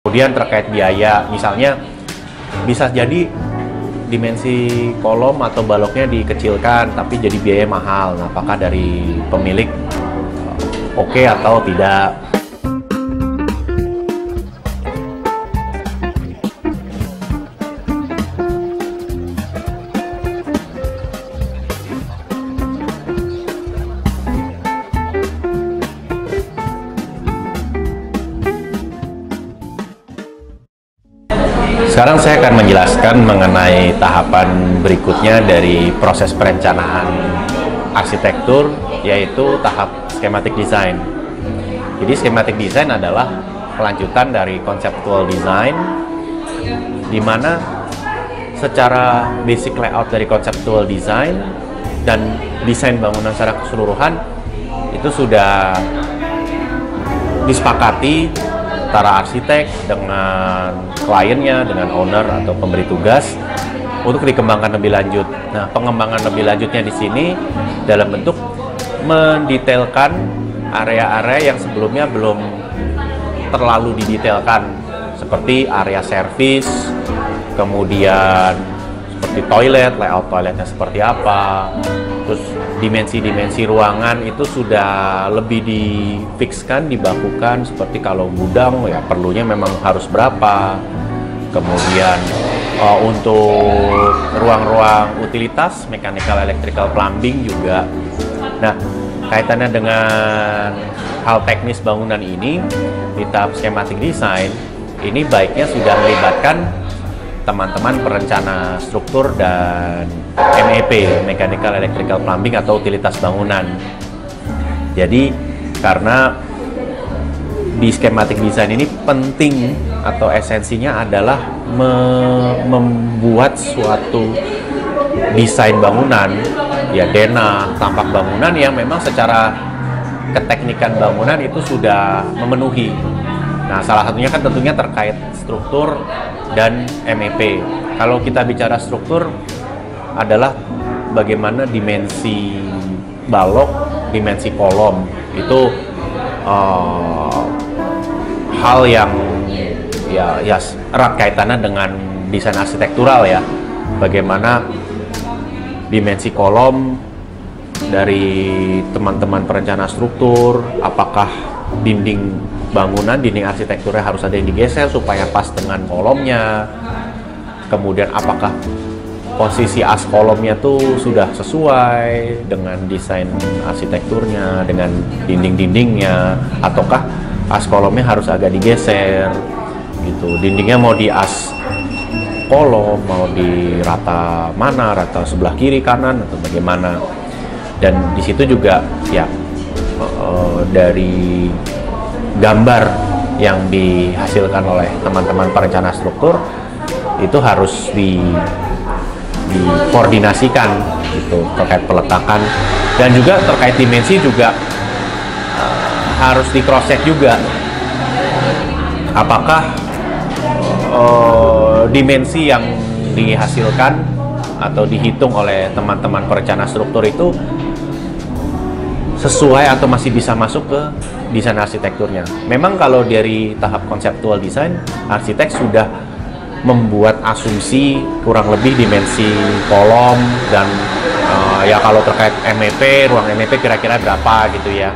Kemudian terkait biaya, misalnya bisa jadi dimensi kolom atau baloknya dikecilkan, tapi jadi biaya mahal. Nah, apakah dari pemilik oke atau tidak? Sekarang saya akan menjelaskan mengenai tahapan berikutnya dari proses perencanaan arsitektur, yaitu tahap schematic design. Jadi schematic design adalah kelanjutan dari conceptual design, di mana secara basic layout dari conceptual design dan desain bangunan secara keseluruhan itu sudah disepakati antara arsitek dengan kliennya, dengan owner atau pemberi tugas untuk dikembangkan lebih lanjut. Nah, pengembangan lebih lanjutnya di sini dalam bentuk mendetailkan area-area yang sebelumnya belum terlalu didetailkan, seperti area service, kemudian seperti toilet, layout toiletnya seperti apa, terus dimensi-dimensi ruangan itu sudah lebih difikskan, dibakukan, seperti kalau gudang ya perlunya memang harus berapa. Kemudian untuk ruang-ruang utilitas, mechanical, electrical, plumbing juga. Nah, kaitannya dengan hal teknis bangunan ini di tahap schematic design ini baiknya sudah melibatkan teman-teman perencana struktur dan MEP, Mechanical Electrical Plumbing atau utilitas bangunan. Jadi karena di schematic design ini penting atau esensinya adalah membuat suatu desain bangunan, ya denah, tampak bangunan yang memang secara keteknikan bangunan itu sudah memenuhi. Nah, salah satunya kan tentunya terkait struktur dan MEP. Kalau kita bicara struktur adalah bagaimana dimensi balok, dimensi kolom itu hal yang ya erat kaitannya dengan desain arsitektural ya. Bagaimana dimensi kolom dari teman-teman perencana struktur, apakah dinding bangunan, dinding arsitekturnya harus ada yang digeser supaya pas dengan kolomnya. Kemudian apakah posisi as kolomnya tuh sudah sesuai dengan desain arsitekturnya, dengan dinding-dindingnya, ataukah as kolomnya harus agak digeser gitu. Dindingnya mau di as kolom, mau di rata mana, rata sebelah kiri kanan atau bagaimana. Dan di situ juga ya dari gambar yang dihasilkan oleh teman-teman perencana struktur itu harus dikoordinasikan gitu, terkait peletakan dan juga terkait dimensi juga harus di cross check juga apakah dimensi yang dihasilkan atau dihitung oleh teman-teman perencana struktur itu sesuai atau masih bisa masuk ke desain arsitekturnya. Memang kalau dari tahap konseptual desain, arsitek sudah membuat asumsi kurang lebih dimensi kolom dan ya kalau terkait MEP, ruang MEP kira-kira berapa gitu ya,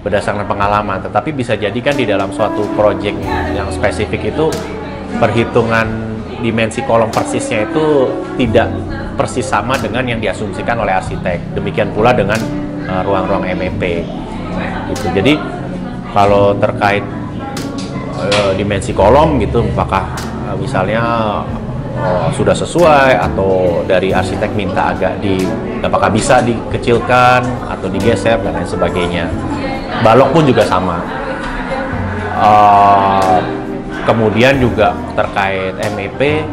berdasarkan pengalaman. Tetapi bisa jadi kan di dalam suatu project yang spesifik itu perhitungan dimensi kolom persisnya itu tidak persis sama dengan yang diasumsikan oleh arsitek. Demikian pula dengan ruang-ruang MEP gitu. Jadi kalau terkait dimensi kolom gitu, apakah misalnya sudah sesuai atau dari arsitek minta apakah bisa dikecilkan atau digeser dan lain sebagainya. Balok pun juga sama. Kemudian juga terkait MEP,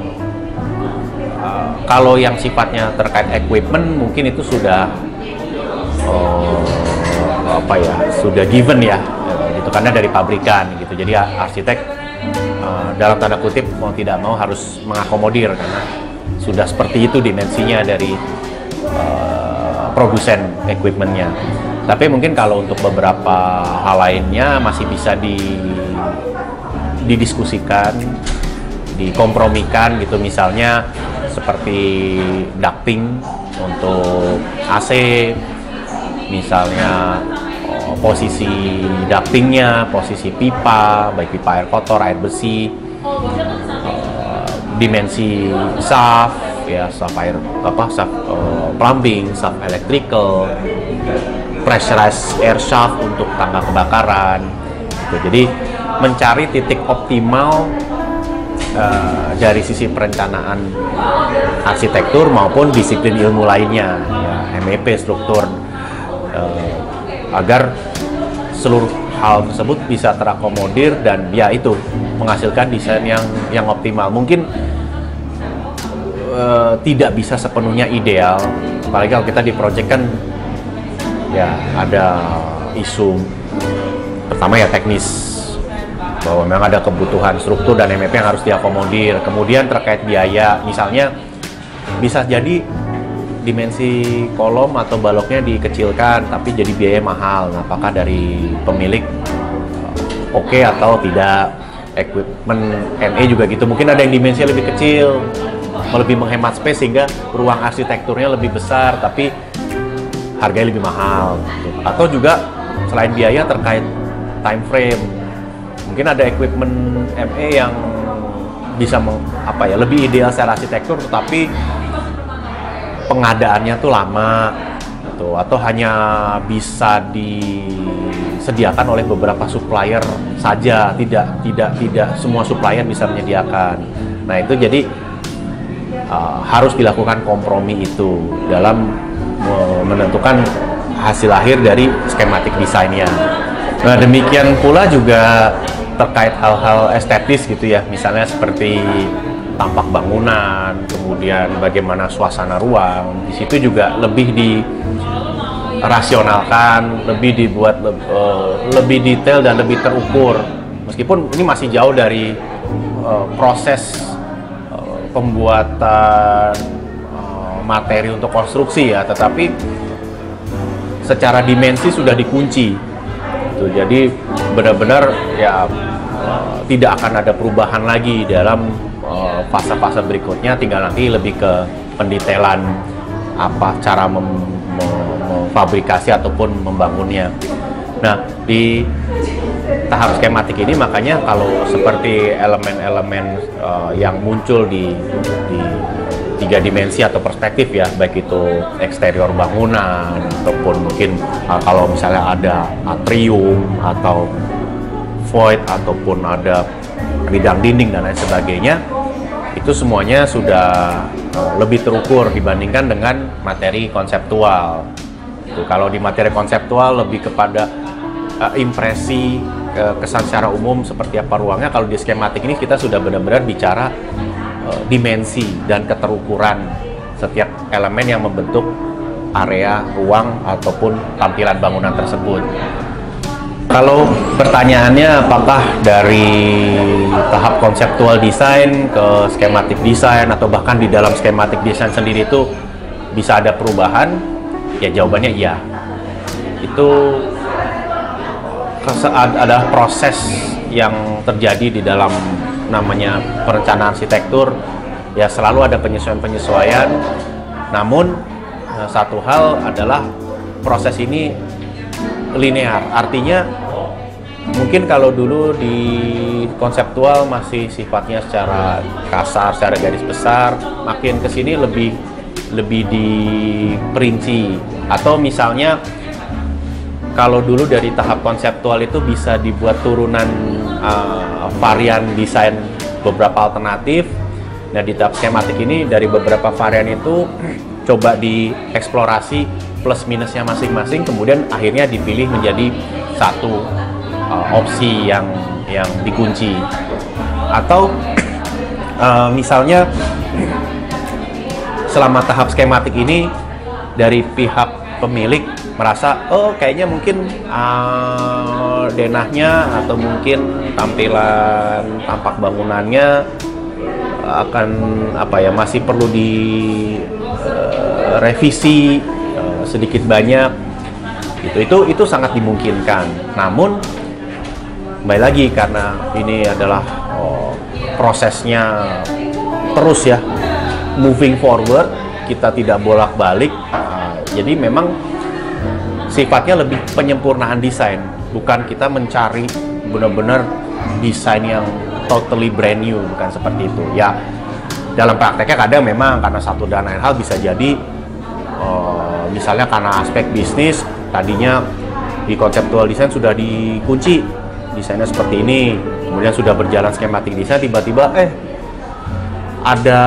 kalau yang sifatnya terkait equipment mungkin itu sudah sudah given ya gitu, karena dari pabrikan gitu. Jadi arsitek dalam tanda kutip mau tidak mau harus mengakomodir karena sudah seperti itu dimensinya dari produsen equipmentnya. Tapi mungkin kalau untuk beberapa hal lainnya masih bisa didiskusikan, dikompromikan gitu, misalnya seperti ducting untuk AC, misalnya posisi ductingnya, posisi pipa, baik pipa air kotor, air bersih, dimensi shaft, ya shaft air plumbing, shaft electrical, pressurized air shaft untuk tangga kebakaran. Gitu. Jadi mencari titik optimal dari sisi perencanaan arsitektur maupun disiplin ilmu lainnya, ya, MEP, struktur, agar seluruh hal tersebut bisa terakomodir dan ya itu menghasilkan desain yang optimal. Mungkin tidak bisa sepenuhnya ideal, apalagi kalau kita di project kan ya ada isu pertama ya teknis, bahwa memang ada kebutuhan struktur dan MEP yang harus diakomodir. Kemudian terkait biaya, misalnya bisa jadi dimensi kolom atau baloknya dikecilkan tapi jadi biaya mahal. Nah, apakah dari pemilik oke atau tidak? Equipment NE juga gitu, mungkin ada yang dimensinya lebih kecil, lebih menghemat space sehingga ruang arsitekturnya lebih besar tapi harganya lebih mahal gitu. Atau juga selain biaya terkait time frame, mungkin ada equipment ME yang bisa lebih ideal secara arsitektur tetapi pengadaannya tuh lama gitu, atau hanya bisa disediakan oleh beberapa supplier saja, tidak semua supplier bisa menyediakan. Nah, itu jadi harus dilakukan kompromi itu dalam menentukan hasil akhir dari skematik desainnya. Nah, demikian pula juga terkait hal-hal estetis gitu ya, misalnya seperti tampak bangunan, kemudian bagaimana suasana ruang. Di situ juga lebih dirasionalkan, lebih dibuat lebih detail dan lebih terukur. Meskipun ini masih jauh dari proses pembuatan materi untuk konstruksi ya, tetapi secara dimensi sudah dikunci. Gitu. Jadi benar-benar ya tidak akan ada perubahan lagi dalam fase-fase berikutnya, tinggal nanti lebih ke pendetailan apa cara memfabrikasi ataupun membangunnya. Nah, di tahap skematik ini makanya kalau seperti elemen-elemen yang muncul di tiga dimensi atau perspektif ya, baik itu eksterior bangunan ataupun mungkin kalau misalnya ada atrium atau void ataupun ada bidang dinding dan lain sebagainya, itu semuanya sudah lebih terukur dibandingkan dengan materi konseptual. Kalau di materi konseptual lebih kepada impresi, kesan secara umum seperti apa ruangnya. Kalau di skematik ini kita sudah benar-benar bicara dimensi dan keterukuran setiap elemen yang membentuk area ruang ataupun tampilan bangunan tersebut. Kalau pertanyaannya apakah dari tahap konseptual desain ke skematik desain atau bahkan di dalam skematik desain sendiri itu bisa ada perubahan, ya jawabannya iya. Itu ada proses yang terjadi di dalam namanya perencanaan arsitektur, ya selalu ada penyesuaian-penyesuaian. Namun satu hal adalah proses ini linear, artinya mungkin kalau dulu di konseptual masih sifatnya secara kasar, secara garis besar, makin kesini lebih diperinci. Atau misalnya kalau dulu dari tahap konseptual itu bisa dibuat turunan varian desain beberapa alternatif. Nah, di tahap skematik ini dari beberapa varian itu coba dieksplorasi plus minusnya masing-masing, kemudian akhirnya dipilih menjadi satu opsi yang dikunci. Atau misalnya selama tahap skematik ini dari pihak pemilik merasa kayaknya mungkin denahnya atau mungkin tampilan tampak bangunannya akan masih perlu direvisi sedikit banyak gitu. Itu sangat dimungkinkan. Namun kembali lagi karena ini adalah prosesnya terus ya, moving forward, kita tidak bolak-balik. Jadi memang sifatnya lebih penyempurnaan desain, bukan kita mencari benar-benar desain yang totally brand new, bukan seperti itu ya. Dalam prakteknya kadang memang karena satu dan lain hal bisa jadi misalnya karena aspek bisnis tadinya di konseptual desain sudah dikunci desainnya seperti ini, kemudian sudah berjalan skematik desain, tiba-tiba ada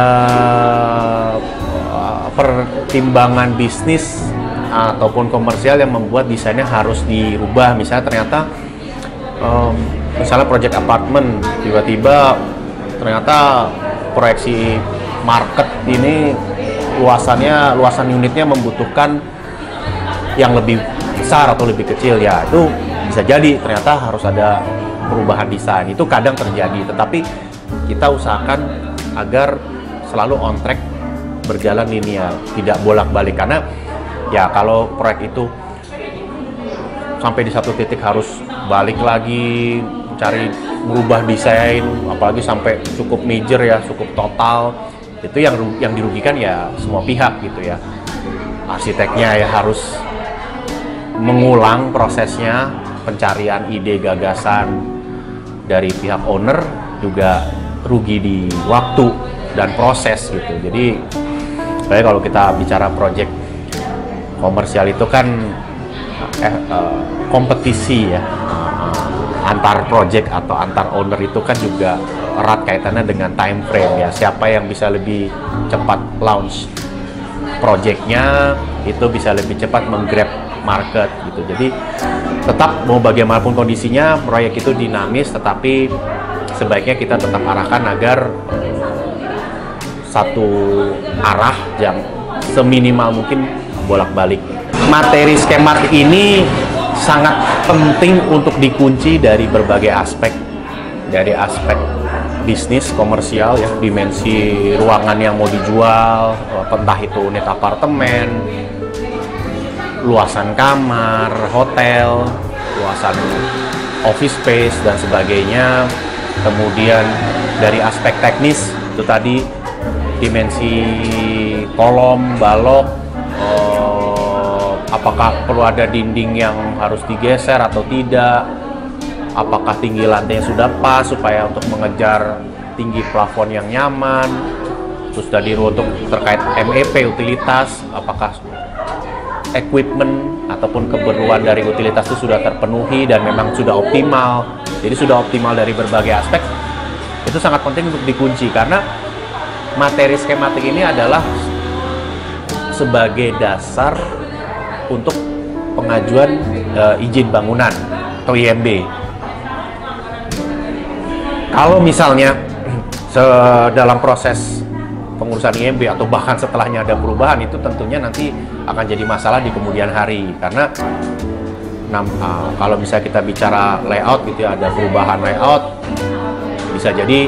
pertimbangan bisnis ataupun komersial yang membuat desainnya harus dirubah. Misalnya ternyata misalnya project apartemen, tiba-tiba ternyata proyeksi market ini luasan unitnya membutuhkan yang lebih besar atau lebih kecil, ya itu bisa jadi ternyata harus ada perubahan desain. Itu kadang terjadi, tetapi kita usahakan agar selalu on track, berjalan linear, tidak bolak-balik. Karena ya kalau proyek itu sampai di satu titik harus balik lagi cari merubah desain, apalagi sampai cukup major ya, cukup total, itu yang dirugikan ya semua pihak gitu ya. Arsiteknya ya harus mengulang prosesnya, pencarian ide gagasan dari pihak owner, juga rugi di waktu dan proses gitu. Jadi kalau kita bicara project komersial itu kan kompetisi ya, antar project atau antar owner itu kan juga erat kaitannya dengan time frame ya. Siapa yang bisa lebih cepat launch projectnya, itu bisa lebih cepat menggrab market gitu. Jadi tetap mau bagaimanapun kondisinya, proyek itu dinamis, tetapi sebaiknya kita tetap arahkan agar satu arah yang seminimal mungkin bolak-balik. Materi skematik ini sangat penting untuk dikunci dari berbagai aspek, dari aspek bisnis komersial ya, dimensi ruangan yang mau dijual, entah itu unit apartemen, luasan kamar, hotel, luasan office space dan sebagainya. Kemudian dari aspek teknis itu tadi, dimensi kolom, balok, apakah perlu ada dinding yang harus digeser atau tidak, apakah tinggi lantainya sudah pas supaya untuk mengejar tinggi plafon yang nyaman. Terus tadi untuk terkait MEP utilitas, apakah equipment ataupun keperluan dari utilitas itu sudah terpenuhi dan memang sudah optimal. Jadi sudah optimal dari berbagai aspek. Itu sangat penting untuk dikunci, karena materi skematik ini adalah sebagai dasar untuk pengajuan izin bangunan atau IMB. Kalau misalnya dalam proses pengurusan IMB atau bahkan setelahnya ada perubahan, itu tentunya nanti akan jadi masalah di kemudian hari. Karena kalau misalnya kita bicara layout gitu ya, ada perubahan layout, bisa jadi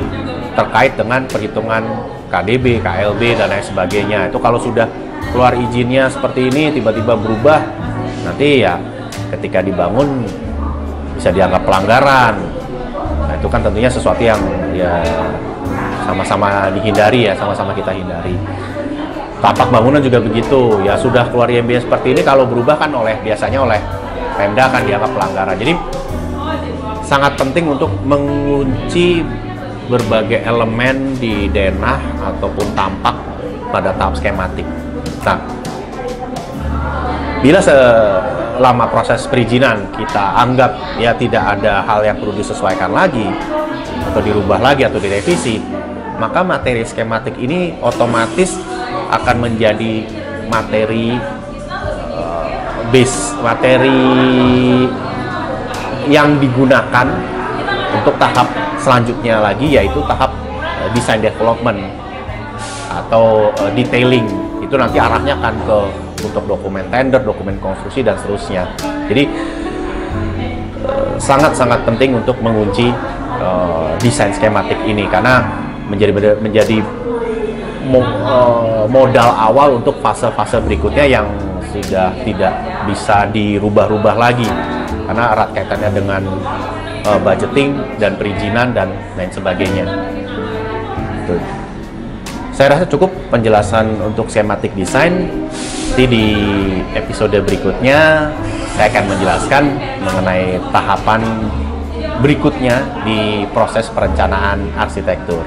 terkait dengan perhitungan KDB, KLB dan lain sebagainya. Itu kalau sudah keluar izinnya seperti ini tiba-tiba berubah, nanti ya ketika dibangun bisa dianggap pelanggaran. Nah itu kan tentunya sesuatu yang ya sama-sama dihindari ya, sama-sama kita hindari. Tapak bangunan juga begitu ya, sudah keluar IMB seperti ini, kalau berubah kan biasanya oleh Pemda akan dianggap pelanggaran. Jadi sangat penting untuk mengunci berbagai elemen di denah ataupun tampak pada tahap skematik. Nah, bila selama proses perizinan kita anggap ya tidak ada hal yang perlu disesuaikan lagi atau dirubah lagi atau direvisi, maka materi skematik ini otomatis akan menjadi materi materi yang digunakan untuk tahap selanjutnya lagi, yaitu tahap design development atau detailing. Itu nanti arahnya akan untuk dokumen tender, dokumen konstruksi dan seterusnya. Jadi sangat-sangat penting untuk mengunci desain skematik ini, karena menjadi modal awal untuk fase-fase berikutnya yang sudah tidak bisa dirubah-rubah lagi, karena erat kaitannya dengan budgeting dan perizinan dan lain sebagainya. Tuh. Saya rasa cukup penjelasan untuk schematic design. Nanti di episode berikutnya saya akan menjelaskan mengenai tahapan berikutnya di proses perencanaan arsitektur.